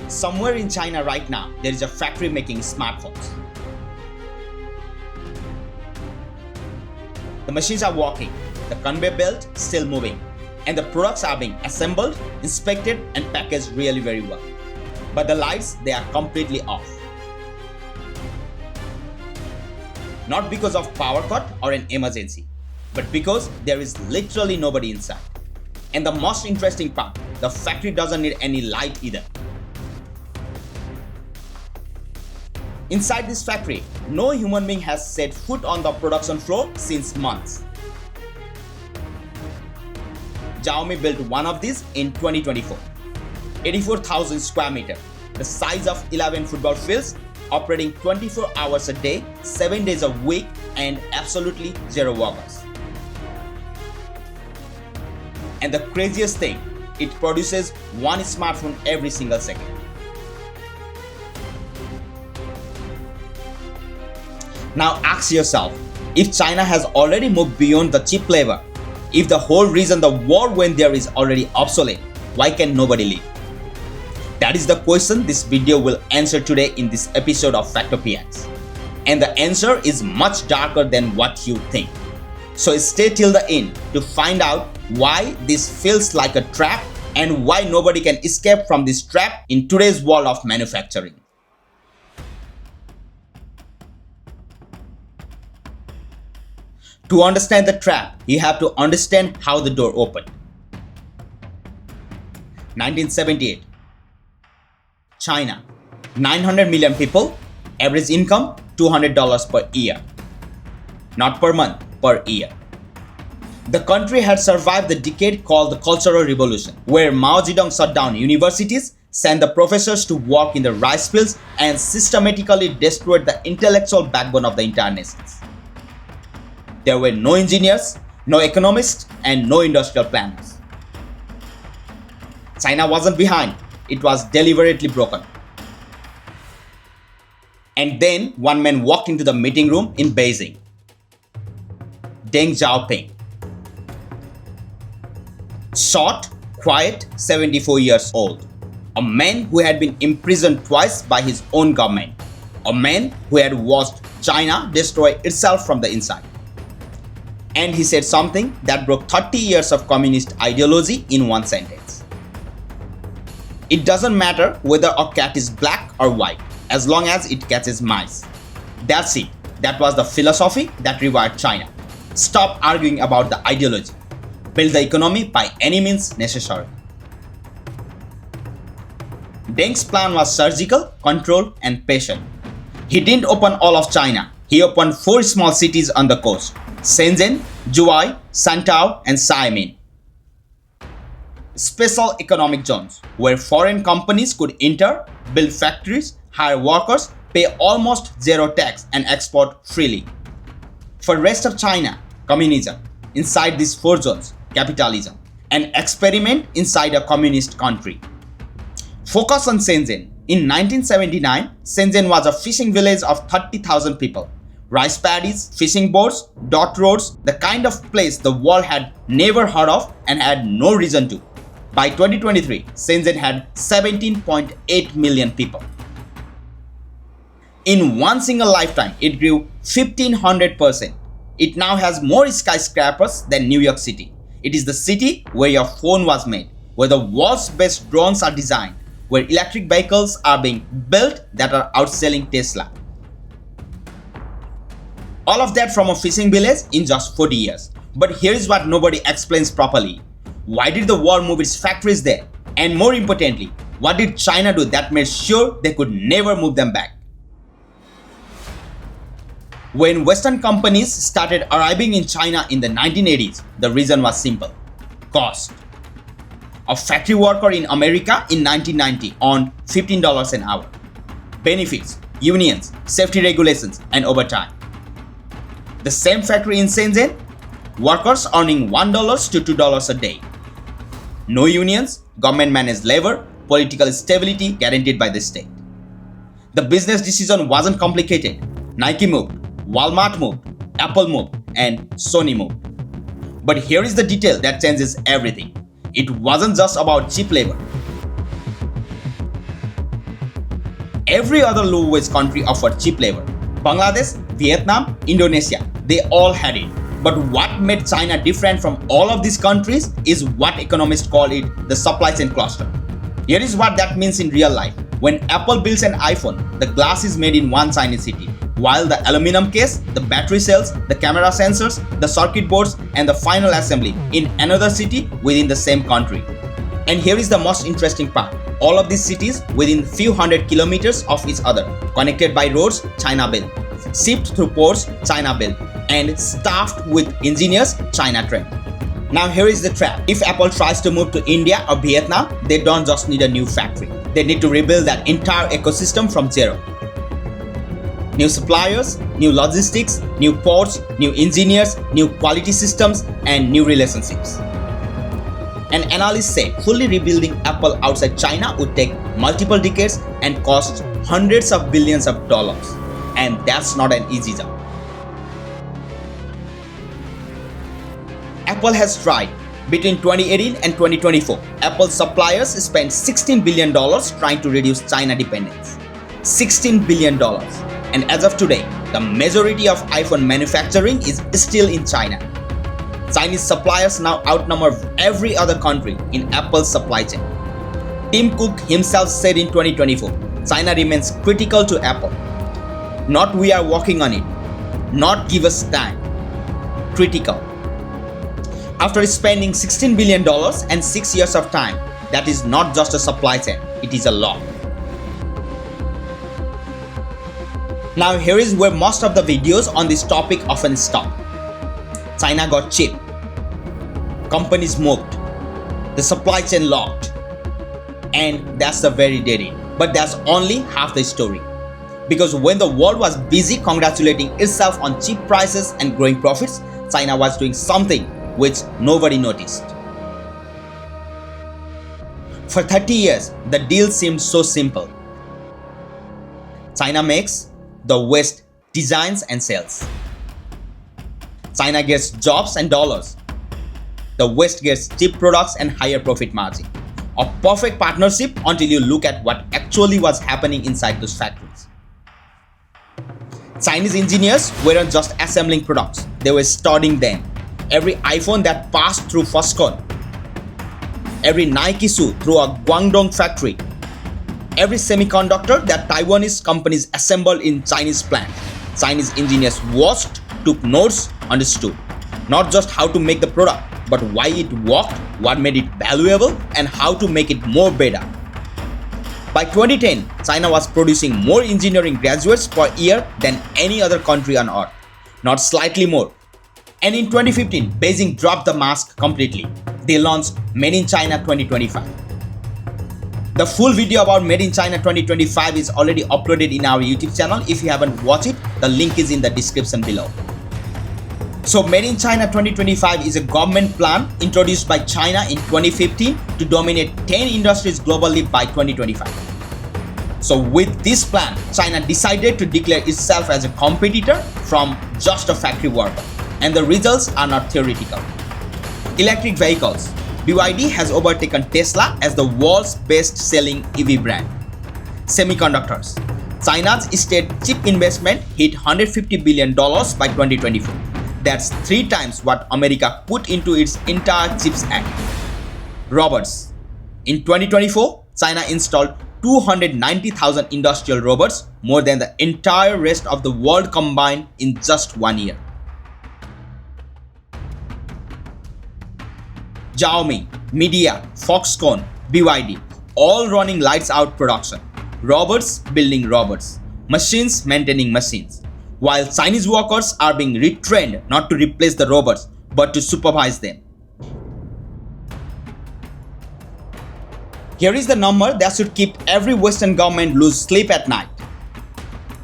Somewhere in China right now, there is a factory making smartphones. The machines are working, the conveyor belt still moving, and the products are being assembled, inspected, and packaged really very well. But the lights, they are completely off. Not because of power cut or an emergency, but because there is literally nobody inside. And the most interesting part, the factory doesn't need any light either. Inside this factory, no human being has set foot on the production floor since months. Xiaomi built one of these in 2024. 84,000 square meter, the size of 11 football fields, operating 24 hours a day, 7 days a week, and absolutely zero workers. And the craziest thing, it produces one smartphone every single second. Now ask yourself, if China has already moved beyond the cheap labor, if the whole reason the war went there is already obsolete, why can nobody leave? That is the question this video will answer today in this episode of Factopiax. And the answer is much darker than what you think. So stay till the end to find out why this feels like a trap and why nobody can escape from this trap in today's world of manufacturing. To understand the trap, you have to understand how the door opened. 1978. China. 900 million people, average income $200 per year. Not per month, per year. The country had survived the decade called the Cultural Revolution, where Mao Zedong shut down universities, sent the professors to work in the rice fields, and systematically destroyed the intellectual backbone of the entire nations. There were no engineers, no economists, and no industrial planners. China wasn't behind, it was deliberately broken. And then one man walked into the meeting room in Beijing. Deng Xiaoping. Short, quiet, 74 years old. A man who had been imprisoned twice by his own government. A man who had watched China destroy itself from the inside. And he said something that broke 30 years of communist ideology in one sentence. It doesn't matter whether a cat is black or white, as long as it catches mice. That's it. That was the philosophy that revived China. Stop arguing about the ideology. Build the economy by any means necessary. Deng's plan was surgical, controlled, and patient. He didn't open all of China. He opened 4 small cities on the coast: Shenzhen, Zhuhai, Santao, and Xiamen. Special economic zones where foreign companies could enter, build factories, hire workers, pay almost zero tax, and export freely. For the rest of China, communism. Inside these 4 zones, capitalism. An experiment inside a communist country. Focus on Shenzhen. In 1979, Shenzhen was a fishing village of 30,000 people. Rice paddies, fishing boats, dot roads, the kind of place the world had never heard of and had no reason to. By 2023, Shenzhen had 17.8 million people. In one single lifetime, it grew 1,500%. It now has more skyscrapers than New York City. It is the city where your phone was made, where the world's best drones are designed, where electric vehicles are being built that are outselling Tesla. All of that from a fishing village in just 40 years. But here is what nobody explains properly. Why did the world move its factories there? And more importantly, what did China do that made sure they could never move them back? When Western companies started arriving in China in the 1980s, the reason was simple: cost. A factory worker in America in 1990 earned $15 an hour. Benefits, unions, safety regulations, and overtime. The same factory in Shenzhen, workers earning $1 to $2 a day. No unions, government managed labor, political stability guaranteed by the state. The business decision wasn't complicated. Nike moved, Walmart moved, Apple moved, and Sony moved. But here is the detail that changes everything. It wasn't just about cheap labor. Every other low-wage country offered cheap labor. Bangladesh, Vietnam, Indonesia, they all had it. But what made China different from all of these countries is what economists call it the supply chain cluster. Here is what that means in real life. When Apple builds an iPhone, the glass is made in one Chinese city, while the aluminum case, the battery cells, the camera sensors, the circuit boards, and the final assembly in another city within the same country. And here is the most interesting part. All of these cities within few hundred kilometers of each other, connected by roads, China built, shipped through ports, China built, and staffed with engineers, China trained. Now here is the trap. If Apple tries to move to India or Vietnam, they don't just need a new factory. They need to rebuild that entire ecosystem from zero. New suppliers, new logistics, new ports, new engineers, new quality systems, and new relationships. And analysts say fully rebuilding Apple outside China would take multiple decades and cost hundreds of billions of dollars. And that's not an easy job. Apple has tried. Between 2018 and 2024, Apple suppliers spent $16 billion trying to reduce China dependence. $16 billion. And as of today, the majority of iPhone manufacturing is still in China. Chinese suppliers now outnumber every other country in Apple's supply chain. Tim Cook himself said in 2024, China remains critical to Apple. Not we are working on it. Not give us time. Critical. After spending $16 billion and 6 years of time, that is not just a supply chain, it is a law. Now here is where most of the videos on this topic often stop. China got cheap. Companies moved. The supply chain locked. And that's the very dead end. But that's only half the story. Because when the world was busy congratulating itself on cheap prices and growing profits, China was doing something which nobody noticed. For 30 years, the deal seemed so simple. China makes, the West designs and sells. China gets jobs and dollars. The West gets cheap products and higher profit margin. A perfect partnership until you look at what actually was happening inside those factories. Chinese engineers weren't just assembling products, they were studying them. Every iPhone that passed through Foxconn, every Nike shoe through a Guangdong factory, every semiconductor that Taiwanese companies assembled in Chinese plant, Chinese engineers watched, took notes, understood. Not just how to make the product, but why it worked, what made it valuable, and how to make it more better. By 2010, China was producing more engineering graduates per year than any other country on earth, not slightly more. And in 2015, Beijing dropped the mask completely. They launched Made in China 2025. The full video about Made in China 2025 is already uploaded in our YouTube channel. If you haven't watched it, the link is in the description below. So Made in China 2025 is a government plan introduced by China in 2015 to dominate 10 industries globally by 2025. So with this plan, China decided to declare itself as a competitor from just a factory worker. And the results are not theoretical. Electric vehicles. BYD has overtaken Tesla as the world's best-selling EV brand. Semiconductors. China's state chip investment hit $150 billion by 2024. That's 3 times what America put into its entire CHIPS Act. Robots. In 2024, China installed 290,000 industrial robots, more than the entire rest of the world combined in just 1 year. Xiaomi, Media, Foxconn, BYD, all running lights out production. Robots building robots. Machines maintaining machines. While Chinese workers are being retrained not to replace the robots, but to supervise them. Here is the number that should keep every Western government lose sleep at night.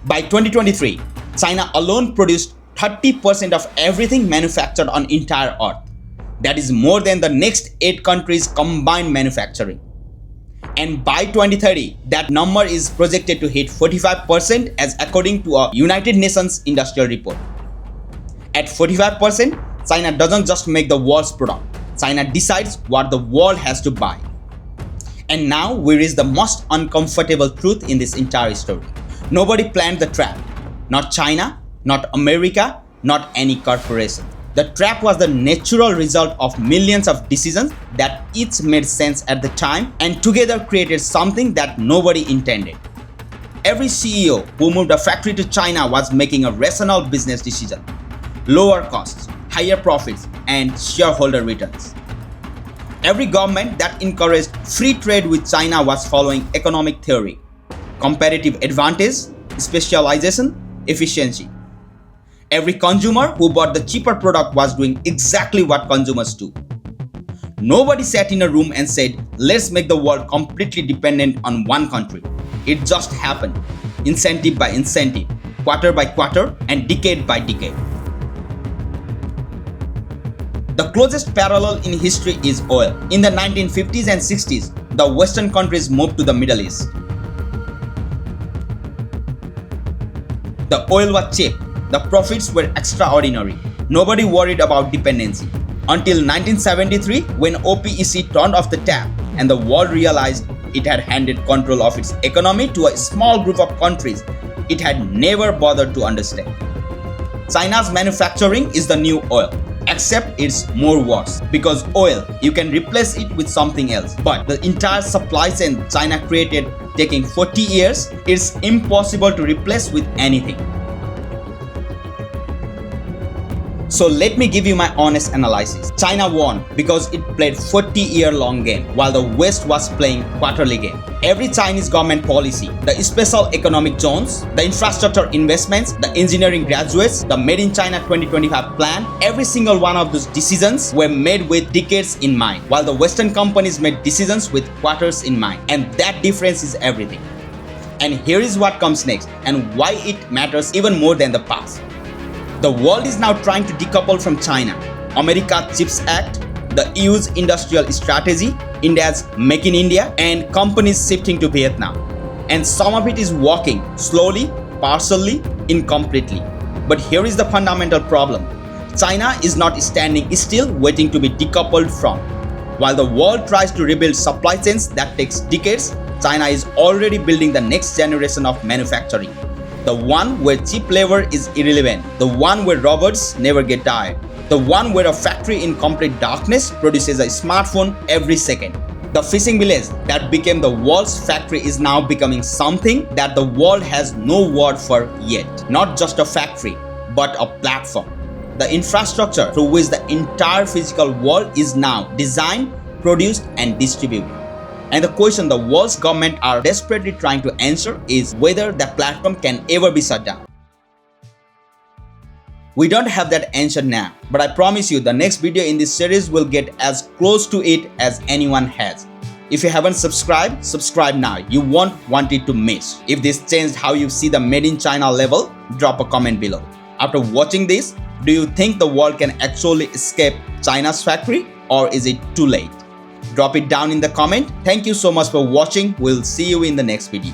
By 2023, China alone produced 30% of everything manufactured on entire Earth. That is more than the next 8 countries combined manufacturing. And by 2030, that number is projected to hit 45% as according to a United Nations industrial report. At 45%, China doesn't just make the world's product. China decides what the world has to buy. And now we reach the most uncomfortable truth in this entire story. Nobody planned the trap. Not China, not America, not any corporation. The trap was the natural result of millions of decisions that each made sense at the time and together created something that nobody intended. Every CEO who moved a factory to China was making a rational business decision. Lower costs, higher profits, and shareholder returns. Every government that encouraged free trade with China was following economic theory: competitive advantage, specialization, efficiency. Every consumer who bought the cheaper product was doing exactly what consumers do. Nobody sat in a room and said, let's make the world completely dependent on one country. It just happened, incentive by incentive, quarter by quarter, and decade by decade. The closest parallel in history is oil. In the 1950s and 60s, the Western countries moved to the Middle East. The oil was cheap. The profits were extraordinary. Nobody worried about dependency. Until 1973, when OPEC turned off the tap and the world realized it had handed control of its economy to a small group of countries it had never bothered to understand. China's manufacturing is the new oil, except it's more worse. Because oil, you can replace it with something else. But the entire supply chain China created taking 40 years, it's impossible to replace with anything. So let me give you my honest analysis. China won because it played 40-year-long game while the West was playing quarterly game. Every Chinese government policy, the special economic zones, the infrastructure investments, the engineering graduates, the Made in China 2025 plan, every single one of those decisions were made with decades in mind, while the Western companies made decisions with quarters in mind. And that difference is everything. And here is what comes next and why it matters even more than the past. The world is now trying to decouple from China. America's CHIPS Act, the EU's industrial strategy, India's Make in India, and companies shifting to Vietnam. And some of it is working slowly, partially, incompletely. But here is the fundamental problem. China is not standing still waiting to be decoupled from. While the world tries to rebuild supply chains that takes decades, China is already building the next generation of manufacturing. The one where cheap labor is irrelevant. The one where robots never get tired. The one where a factory in complete darkness produces a smartphone every second. The fishing village that became the world's factory is now becoming something that the world has no word for yet. Not just a factory, but a platform. The infrastructure through which the entire physical world is now designed, produced, and distributed. And the question the world's government are desperately trying to answer is whether that platform can ever be shut down. We don't have that answer now, but I promise you the next video in this series will get as close to it as anyone has. If you haven't subscribed, subscribe now. You won't want it to miss. If this changed how you see the Made in China level, drop a comment below. After watching this, do you think the world can actually escape China's factory, or is it too late? Drop it down in the comment. Thank you so much for watching. We'll see you in the next video.